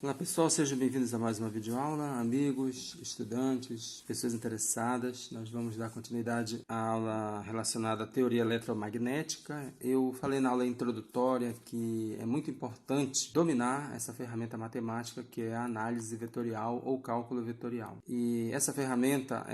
Olá pessoal, sejam bem-vindos a mais uma videoaula, amigos, estudantes, pessoas interessadas. Nós vamos dar continuidade à aula relacionada à teoria eletromagnética. Eu falei na aula introdutória que é muito importante dominar essa ferramenta matemática que é a análise vetorial ou cálculo vetorial. E essa ferramenta,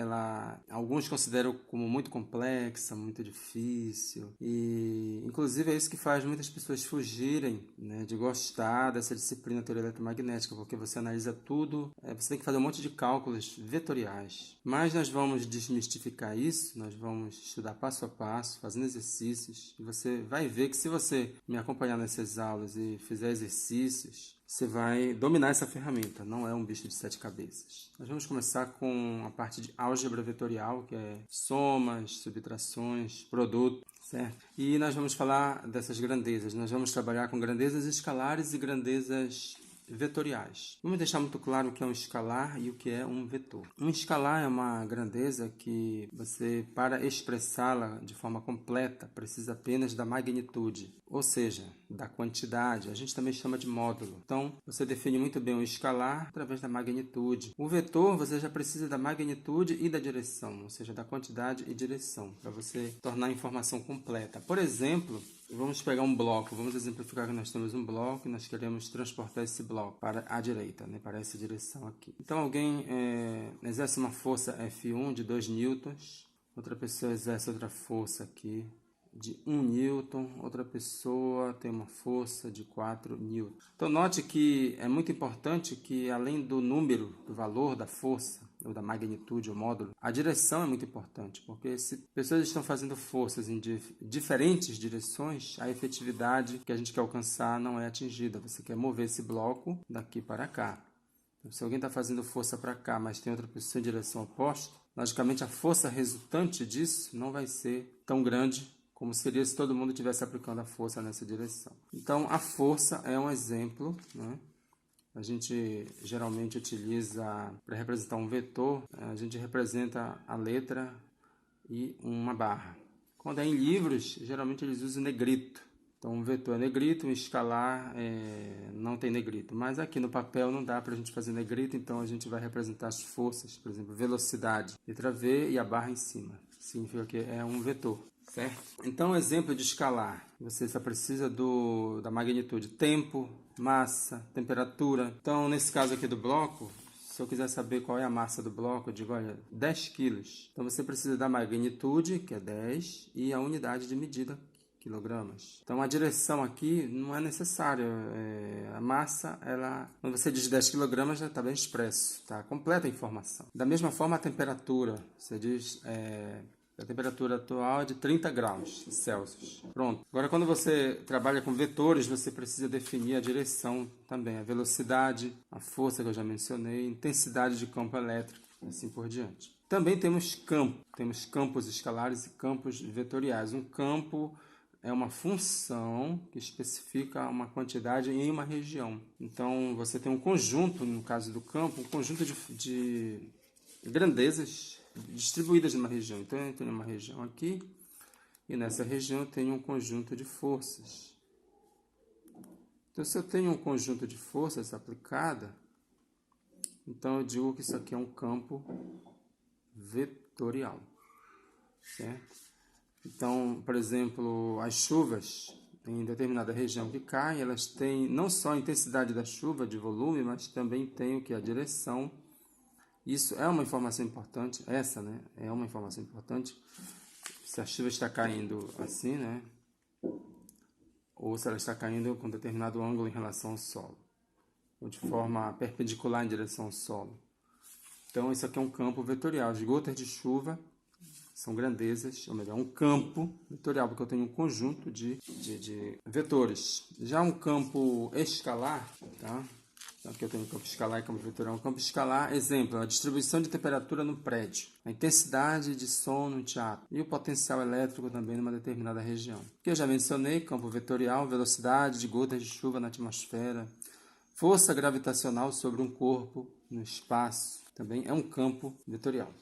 alguns consideram como muito complexa, muito difícil e inclusive é isso que faz muitas pessoas fugirem, né, de gostar dessa disciplina teoria eletromagnética, porque você analisa tudo, você tem que fazer um monte de cálculos vetoriais. Mas nós vamos desmistificar isso, nós vamos estudar passo a passo, fazendo exercícios, e você vai ver que se você me acompanhar nessas aulas e fizer exercícios, você vai dominar essa ferramenta, não é um bicho de 7 cabeças. Nós vamos começar com a parte de álgebra vetorial, que é somas, subtrações, produto, certo? E nós vamos falar dessas grandezas, nós vamos trabalhar com grandezas escalares e grandezas vetoriais. Vamos deixar muito claro o que é um escalar e o que é um vetor. Um escalar é uma grandeza que você, para expressá-la de forma completa, precisa apenas da magnitude, ou seja, da quantidade. A gente também chama de módulo. Então, você define muito bem o escalar através da magnitude. O vetor, você já precisa da magnitude e da direção, ou seja, da quantidade e direção, para você tornar a informação completa. Por exemplo, vamos pegar um bloco, vamos exemplificar que nós temos um bloco e nós queremos transportar esse bloco para a direita, né, para essa direção aqui. Então alguém exerce uma força F1 de 2 newtons, outra pessoa exerce outra força aqui de 1 newton, outra pessoa tem uma força de 4 newtons. Então note que é muito importante que além do número, do valor da força, ou da magnitude, ou módulo, a direção é muito importante, porque se pessoas estão fazendo forças em diferentes direções, a efetividade que a gente quer alcançar não é atingida. Você quer mover esse bloco daqui para cá. Então, se alguém está fazendo força para cá, mas tem outra pessoa em direção oposta, logicamente a força resultante disso não vai ser tão grande como seria se todo mundo estivesse aplicando a força nessa direção. Então, a força é um exemplo, né? A gente geralmente utiliza, para representar um vetor, a gente representa a letra e uma barra. Quando é em livros, geralmente eles usam negrito. Então, um vetor é negrito, um escalar não tem negrito. Mas aqui no papel não dá para a gente fazer negrito, então a gente vai representar as forças, por exemplo, velocidade, letra V e a barra em cima. Significa que é um vetor. Certo? Então, exemplo de escalar, você só precisa da magnitude, tempo, massa, temperatura. Então, nesse caso aqui do bloco, se eu quiser saber qual é a massa do bloco, eu digo, olha, 10 quilos. Então, você precisa da magnitude, que é 10, e a unidade de medida, quilogramas. Então, a direção aqui não é necessária. A massa, quando você diz 10 kg, já está bem expresso, tá? Completa a informação. Da mesma forma, a temperatura, você diz... A temperatura atual é de 30 graus Celsius. Pronto. Agora, quando você trabalha com vetores, você precisa definir a direção também, a velocidade, a força que eu já mencionei, intensidade de campo elétrico, assim por diante. Também temos campos escalares e campos vetoriais. Um campo é uma função que especifica uma quantidade em uma região. Então, você tem um conjunto, no caso do campo, um conjunto de grandezas distribuídas numa região. Então, eu tenho uma região aqui, e nessa região eu tenho um conjunto de forças. Então, se eu tenho um conjunto de forças aplicada, então eu digo que isso aqui é um campo vetorial. Certo? Então, por exemplo, as chuvas em determinada região que caem, elas têm não só a intensidade da chuva, de volume, mas também tem o que? A direção. Isso é uma informação importante, é uma informação importante. Se a chuva está caindo assim, né? Ou se ela está caindo com determinado ângulo em relação ao solo, ou de forma perpendicular em direção ao solo. Então, isso aqui é um campo vetorial. As gotas de chuva são grandezas, ou melhor, um campo vetorial, porque eu tenho um conjunto de vetores. Já um campo escalar, tá? Então, aqui eu tenho campo escalar e campo vetorial. Um campo escalar, exemplo, a distribuição de temperatura no prédio, a intensidade de som no teatro e o potencial elétrico também numa determinada região. Que eu já mencionei, campo vetorial, velocidade de gotas de chuva na atmosfera, força gravitacional sobre um corpo no espaço, também é um campo vetorial.